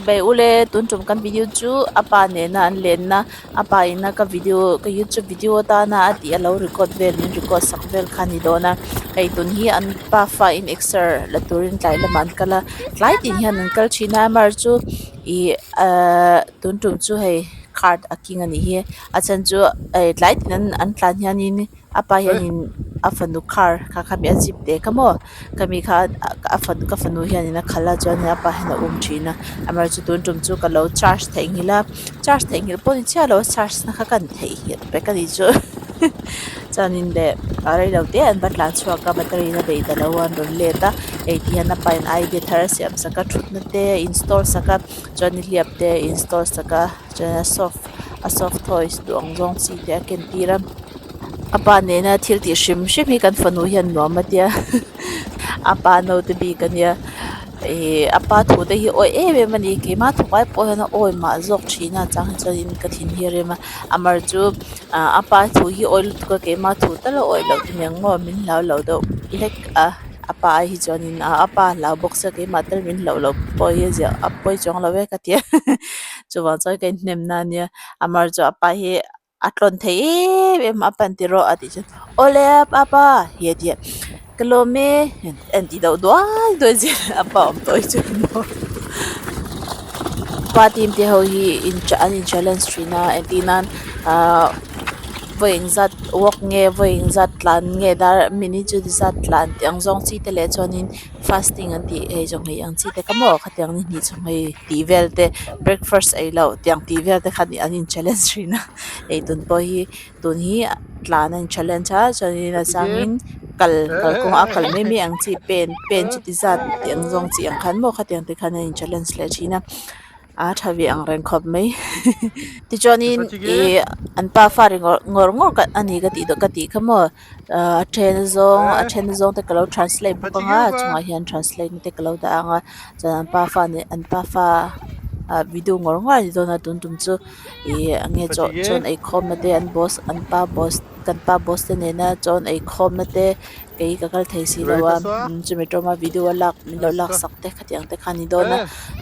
bay ule tun tum kan video chu apa ne na an len na apa ina ka video ka YouTube video ta na ati alo record vel min record sak vel khani do na kai tun hi an PAFA in excer la turin tlai la man kala tlai tin hian an kal china mar chu I tun tum chu hei card aking ani hi achan chu tlai tin an tlan hian in apa hian in afanu car kha khami ajip te kamo kami kha afan ka fanu hian in khala chuan apa hena china amar chu tun tum chu ka lo charge theihnghilh pawh ni chia lo charge na kha kan thei hi pe ka ni chu chanin de arai lo te an batla chhuak ka battery na bei da lo an ron le ta ei ti han pa in id thar siam saka thutna te install saka chani liap te install saka chana soft toys duang zong si te ken tiram apa ne na thil ti shim hi kan fanu hian no ma tia apa no te bi kan ya apa thu te hi oi mani ke ma thu pai po na oi ma zok thina chang chain ka thin hi re ma amar chu apa thu hi oi lut ka ke ma thu ta lo oi lo tin ngo min lo do lek apa hi chonin apa la box ke ma tel min lo po ye ja apoi chong lo ve ka tia chuwa choi kan nem na nia amar chu apa hi atlon thei em apan ti ro ati chen ole apa he dia kalome en ti do do je apa om toi chu no pa tim te ho hi in challenge trina en tinan voing zat wok nge voing zat tlan nge dar mini chu zat tlan tiang zong chi te le chonin fasting an ti e jong hei ang chi te kamo khatiang ni chung hei ti vel te breakfast ai lo tiang ti vel te khani an in challenge rina ei tun po hi tun hi tlan an challenge ha chonin a changin kal kong akal me ang chi pen chi ti zat tiang zong chi ang khan mo khatiang te khan in challenge le china thawi ang ren khop mai ti chonin an pa fa ngor ka ani ka ti do ka ti khamo a then zong te kalo translate pa nga chunga hian translate te kalo da anga chan pa fa ne an pa fa video ngor ni do na tun tum chu ange chon ai khom na te an pa boss te ne na chon ai khom na te kei ka kal thei si lawa chumetro ma video lak sak te khatiang te khani do na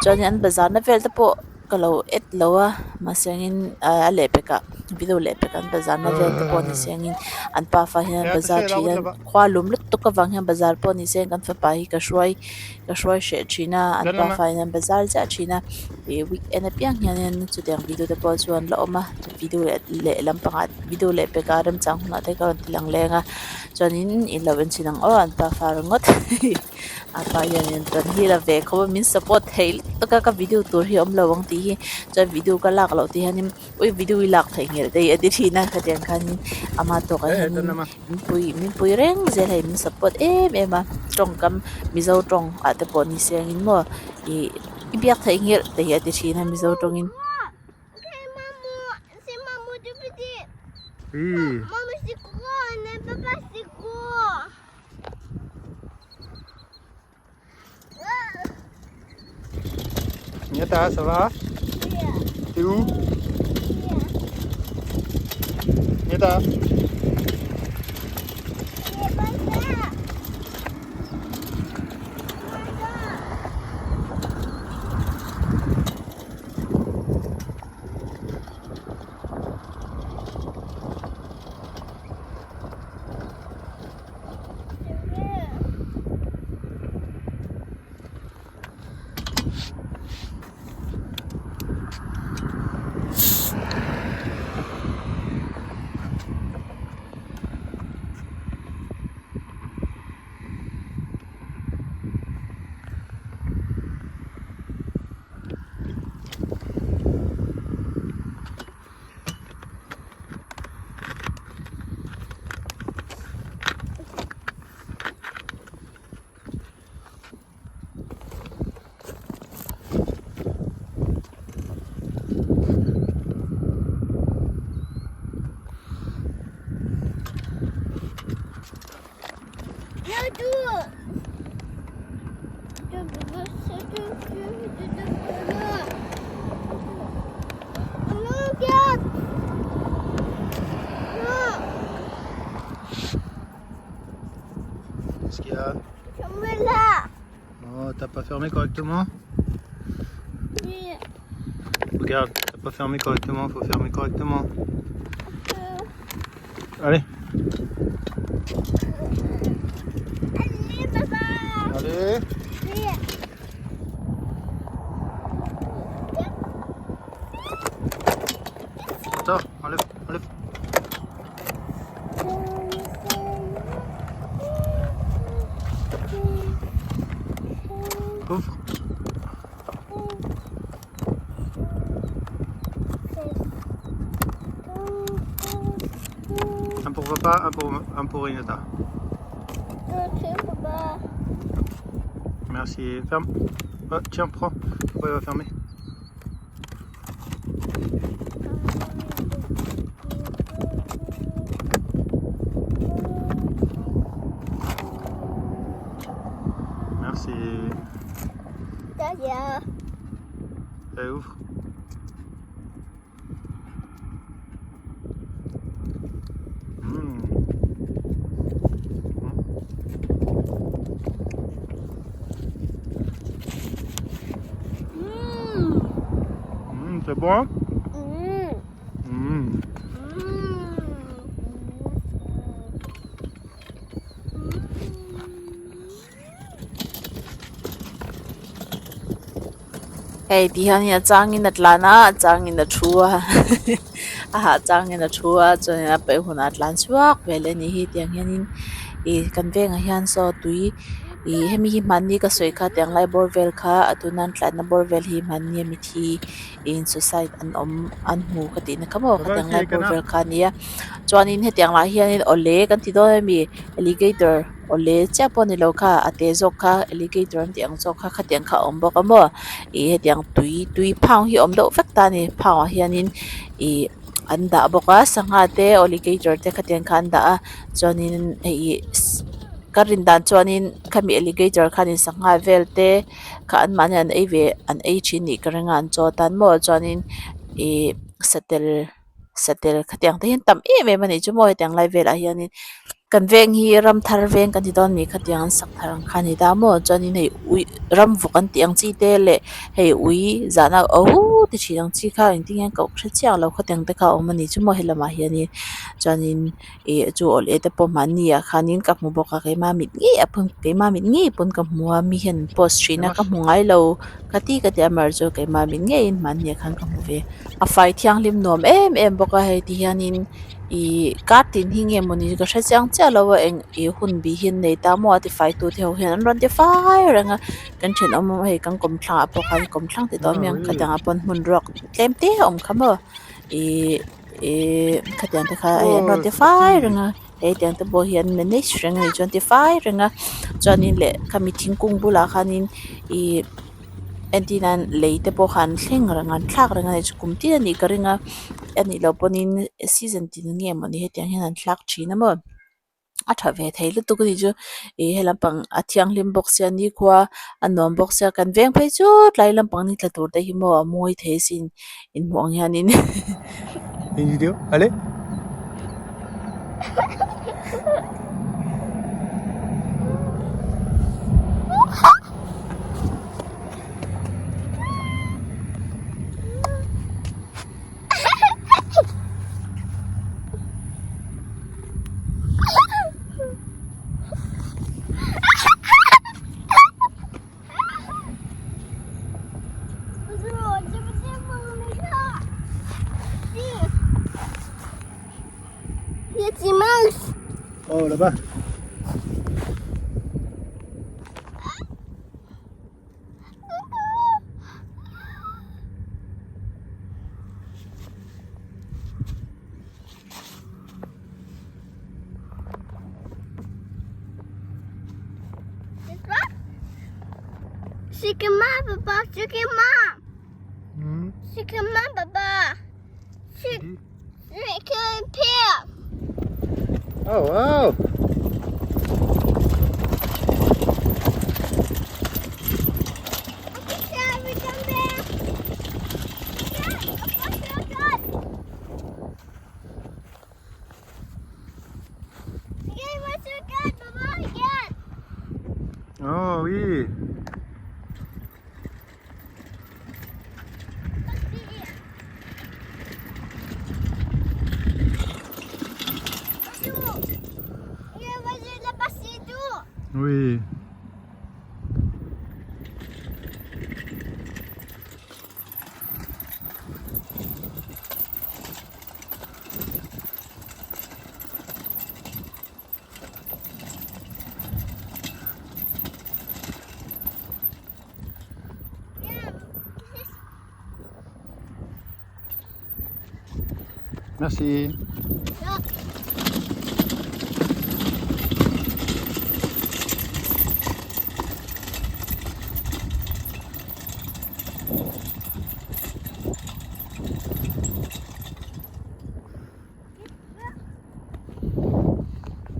chon an bazar na vel te po kalo et lawa masangin ale peka video le peka an bazar na vel te po ni sengin an pa fa hian bazar thian khwa lum lut to ka wang hian bazar po ni seng kan fa pa hi ka shwai she china an pa fa hian bazar cha china weekend apiang hian chu teng video te po chuan lawm video le lampanga video le peka ram chang na te ka tilang lenga chonin in lawen chinang an pa fa rangot apa yan tan hi la ve kho min support thei to ka video tur hi om lawang ti hi cha video ka lak lo ti hanim oi video I lak theihnghilh dei adi thina khatiang khan ama to ka min pui reng zel hai min support ema tong kam mizo tong ate poni siang in mo I biak theihnghilh dei adi thina mizo tong in Mama siko, ne papa siko. Nyata, ça va? Yeah. T'es où? Yeah. Nyata? Qu'est-ce qu'il y a? Là. Oh, t'as pas fermé correctement? Oui. Regarde, t'as pas fermé correctement, faut fermer correctement. Allez. Allez, papa. Allez. Oui. Attends, enlève, enlève. Ouvre. Un pour papa, un pour Renata. Ok, papa. Merci. Ferme. Oh, tiens, prends. Pourquoi il va fermer? Merci. D'ailleurs. Allez, ouvre. C'est bon? Hey, dihan ya changin at lana, changin at chua. Aha, changin at chua, so na pa hun at lan suak, vele ni hi tiang hianin kan ve nga hian so tui hemi hi man ni ka soi kha tiang lai borvel kha atunan tlan na borvel hi man ni mi thi in society an mu ka ti na kamo ka tiang lai borvel kha nia chuanin he tiang la hianin ole kan ti do mi alligator ole chapo ni lo kha ate zok kha alligator an tiang zok kha kha tiang kha om bok amo he tiang tui phang hi om do fek ta ni phang hianin an da boka sanga te alligator te kha tiang khan da chuanin karin dan chuanin khami alligator khanin sanga velte kha an mani an eive an ei thin ni karenga an chaw tan mo chuanin satel khatiang te hin tam em ani chu mo tiang lai vel a hianin kan veng hi ram thar veng kan ti don mi khatiang an sak tharang khani da mo chuanin hei ui ram vu kan tiang chi te le hei ui zana ti chiang chi kha ing ting ko khra chiang lo khatiang te kha omani chu mo helama hianin chuanin chu ol e te po mani a khanin ka mu boka ke ma mit ngi apun ke ma mit ngi pun ka mu mi hen post trina ka mu ngai lo kati ka te amar jo ke ma mit nge in man ne khan ka mu ve a fai thiang lim nom em boka he ti hianin katin hinge moni ka hra chang cha lo eng hun bi hin nei ta mo ati fai tu the hian an ron te fai ranga kan chen om he kan kom thla po kan kom thlang te to miang ka dang apon hmun rok tlem te om khamo khatiang te kha an ron te fai ranga tiang te bo hian manage ranga ni 25 ranga chuanin le kami thingkung bula khanin entinan leite po khan thleng rangan thlak ranga ni chukum ti ani karinga ani lo ponin season ti nge mani he tiang hian an thlak thina mo a tha ve theilu tu ni chu helampang athiang lim box ya ni khwa anom box ya kan veng phei chu tlai lampang ni tlatur te hi mo amoi thesin in mong hianin Une vidéo? Allez. Il y a des mouches. Oh, là-bas. C'est que ma papa, c'est que ma. C'est que ma papa. C'est que père. Oh, wow. Oh oui. Oui. Merci.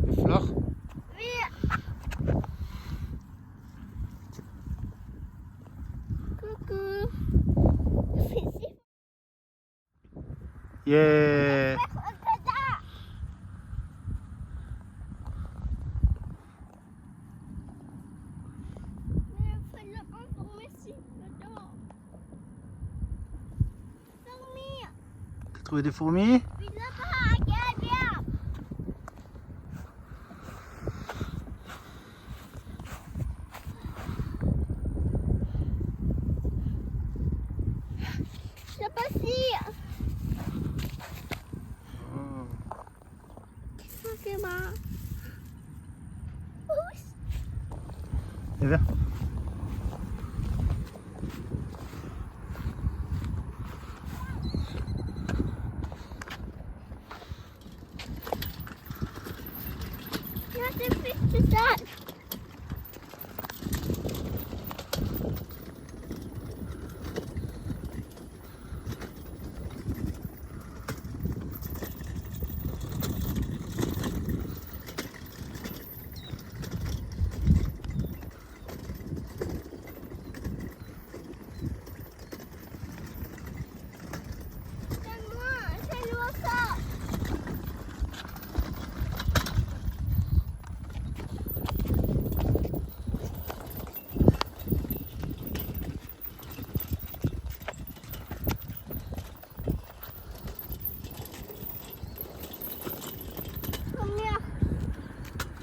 Les fleurs? Coucou. Yeah. T'as trouvé des fourmis? Et viens.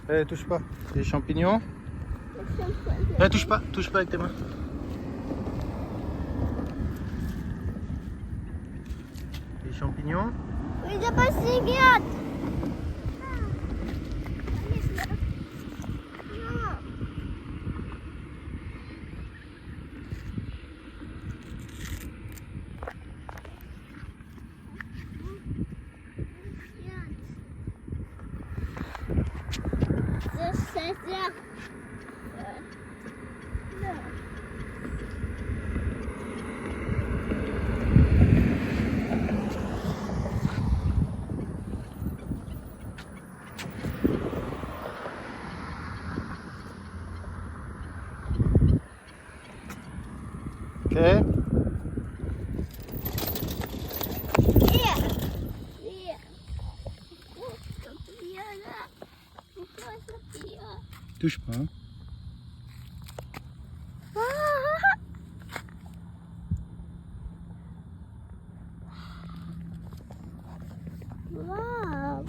Eh, touche pas. Les champignons. Eh, touche pas avec tes mains. Les champignons. Ok. Touche pas. Hein. Wow.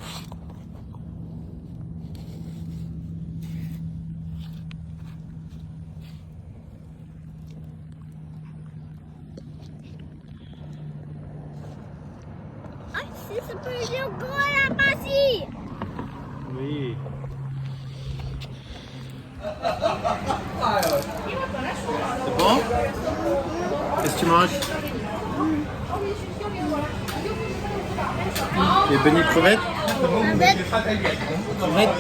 C'est plus gros là-bas-ci. Oui. C'est bon? Qu'est-ce que tu manges? Les beignets de crevettes? Crevettes?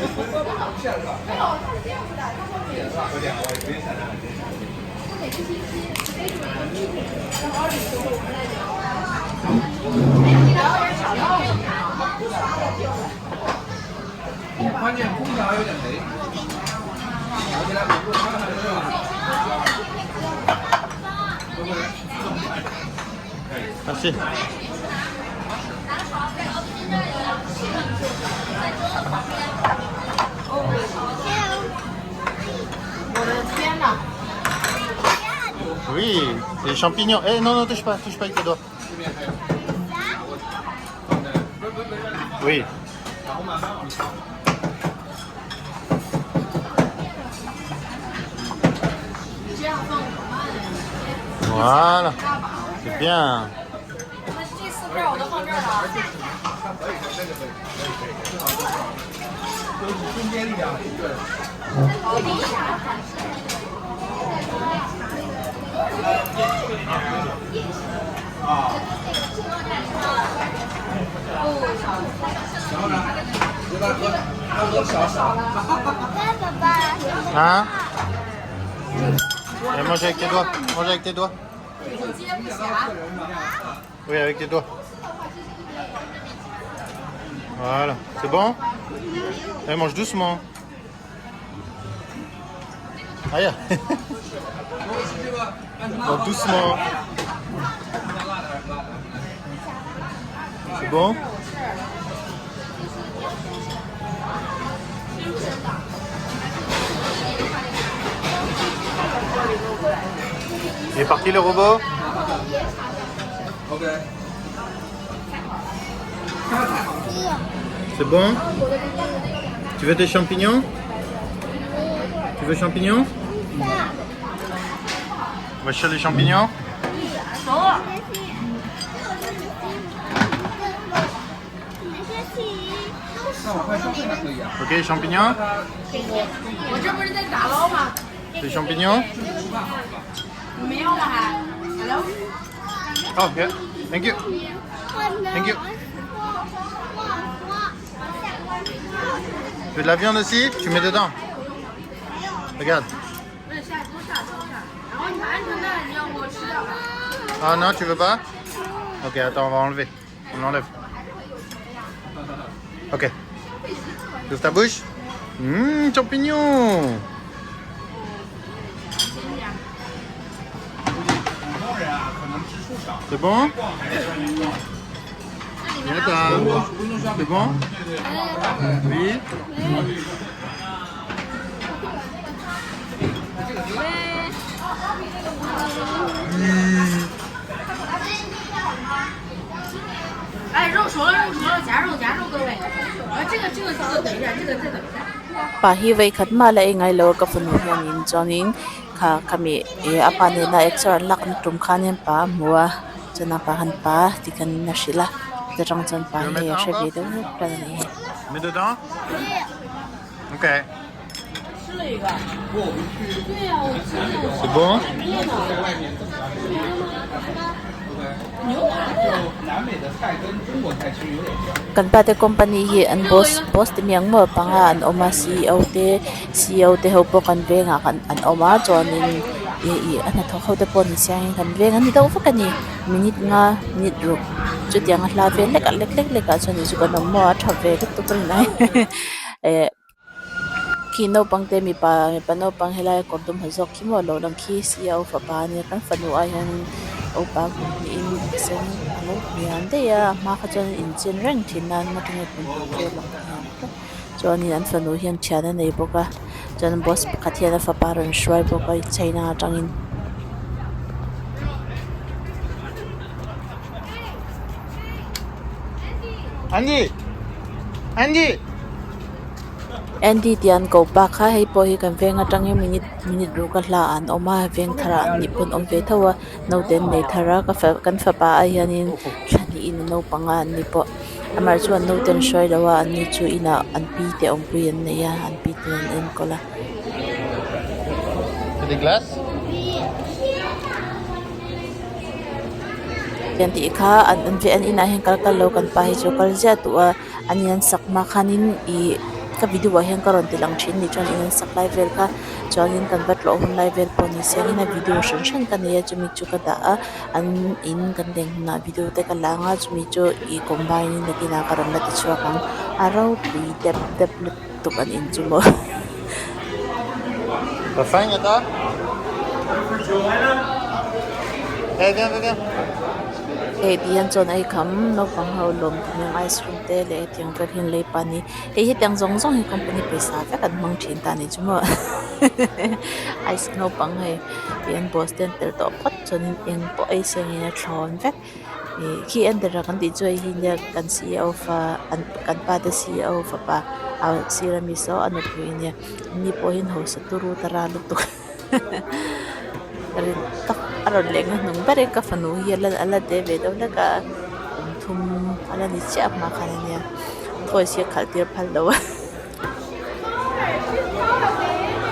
Merci. Oui, les champignons. Eh non, non, touche pas avec tes doigts. Oui. Voilà. C'est bien. Hein? Et mange avec tes doigts. Mange avec tes doigts. Oui, avec tes doigts. Voilà. C'est bon? Allez, mange doucement. Aïe. Bon, doucement. C'est bon? Il est parti le robot? C'est bon? Tu veux des champignons? Tu veux champignons? On va chercher les champignons? Ok, champignons? Les champignons? Oh, yeah. Thank you. Thank you. Tu veux de la viande aussi? Tu mets dedans. Regarde. Ah non, tu veux pas? Ok, attends, on va enlever. On l'enlève. Ok. Ouvre ta bouche. Champignons. C'est bon? C'est bon? Oui? Pahi vei khat ma la engai lo ka funu hianin chonin kami apane na excer lak ni tum khanen pa muwa chana pa han pa tikan na shila terang chan pa he shebe do plan ni. Mets dedans? Ok. C'est bon? Kan pa te company hi an boss te miang mo panga an oma CEO te ho po kan ve nga kan an oma chonin i an tho khau te pon siang kan ve nga ni do fa kani minute nga minute ru chu tiang hla ve lek ka choni chu kan mo tha ve tu pun nai kino pangte mi pa no pang helai ko dum hazok ki mo lo lang ki CEO fa pa ni kan fanu ai han opa ni in sen alo hian de ya ma kha chon in chen reng thina ma tinge pun ko lo choni an fanu hian chana nei boka chon boss pakhathia fa paron shwai boka I chaina tangin Andy tian ko pa kha hei po hi kan venga tangi minute ru ka hla an oma veng thara ni pun om ve thawa no den nei thara ka kan fa pa a hianin thani in no panga ni po amar chuan no ten shoi lawa an ni chu ina an pi te om pu yan nei ya an pi ten en kola. Des glaces? Yan ti kha an ve an ina hen kal lo kan pa hi chu kal ja tu a an yan sakma khanin I ka video wa hian karon tilang thin ni chon in supply vel ka chonin kan bat lo hun lai vel pon ni se ina video shan kan ya chumi chu ka da an in kan deng na video te ka langa chumi chu I combine ni ki na karon la ti chwa kang arau pi tep tu kan in chu mo T'as faim, Yata? Eh, viens. dian chon ai kham no pang ho lom thang ice cream te le tiang ka hin le pani hi tiang zong hi company paisa ka kan mang thin ta ni chumo ice no pang he dian boston tel to pat chon in po ai seng in a thon vek ki en der kan ti choi hi ne kan CEO fa an kan pa de CEO fa pa a sira mi so an pu ni po hin ho sa turu tara lu tu rin tak aron leng nung bare ka fanu hi ala de ve do la ka thum ala ni chap ma khane nia thoi sia khaltir phal lo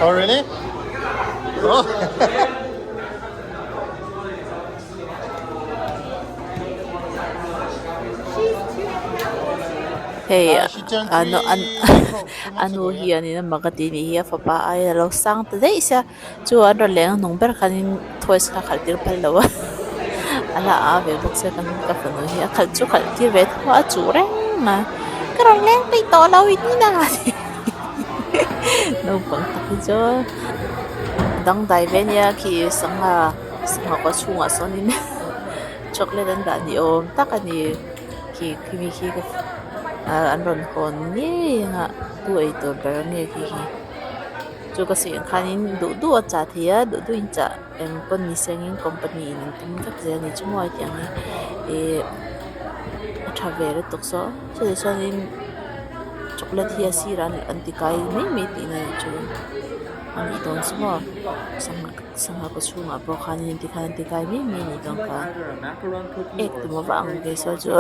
Oh, really? Oh. hey She turned ano three anu months ago, yeah. hi ani na magati ni hi fa pa ai lo sang ta dei sia chu aron leng nung ber khanin thoi sia khaltir phal lo ala a ve bok se kan ka fanu hi khal chu khaltir ve tho a chu reng ma karon leng pai to lo ni na no pang tak jo dang dai ve nia ki sanga ko chunga sonin chocolate an da ni om takani ki kimi ki ka an ron hon ni nga tu ai to ber nge ki chu ka si khanin du cha thia du in cha em kon ni sengin company in tum ka je ni chumo ai tiang e travel tok so che sonin chocolate hi si ran antikai me ti na chu ang itong sumo sang ko chunga bo khanin ti khan ti kai me ni tong ka ek tu mo bang ge so chu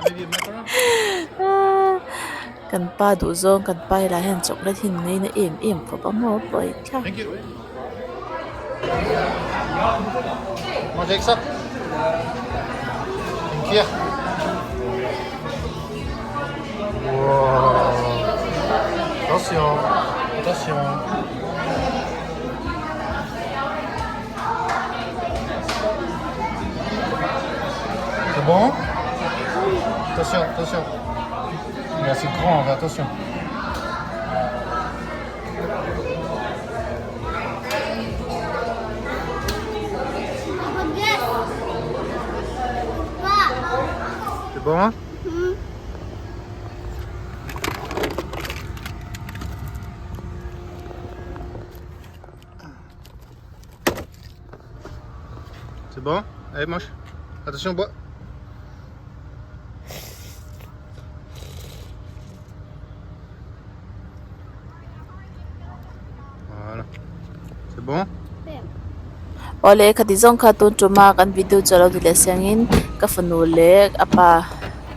Maybe a macaron? kan pa du zong kan pai la hen chocolate hin nei na em ko pa mo poi kha Thank you. Mange avec ça. Une cuillère. Wow. Attention. Attention. C'est bon? Attention, attention. Il est assez grand, mais attention. C'est bon? C'est bon? Allez, mange. Attention, bois. Voilà. C'est bon? ole khati zong kha tun tuma kan video chalo dile sangin ka fanu le apa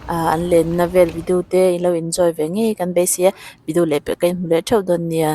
an len na vel video te ilo enjoy ve nge kan be sia video le pe kan hule thau don nia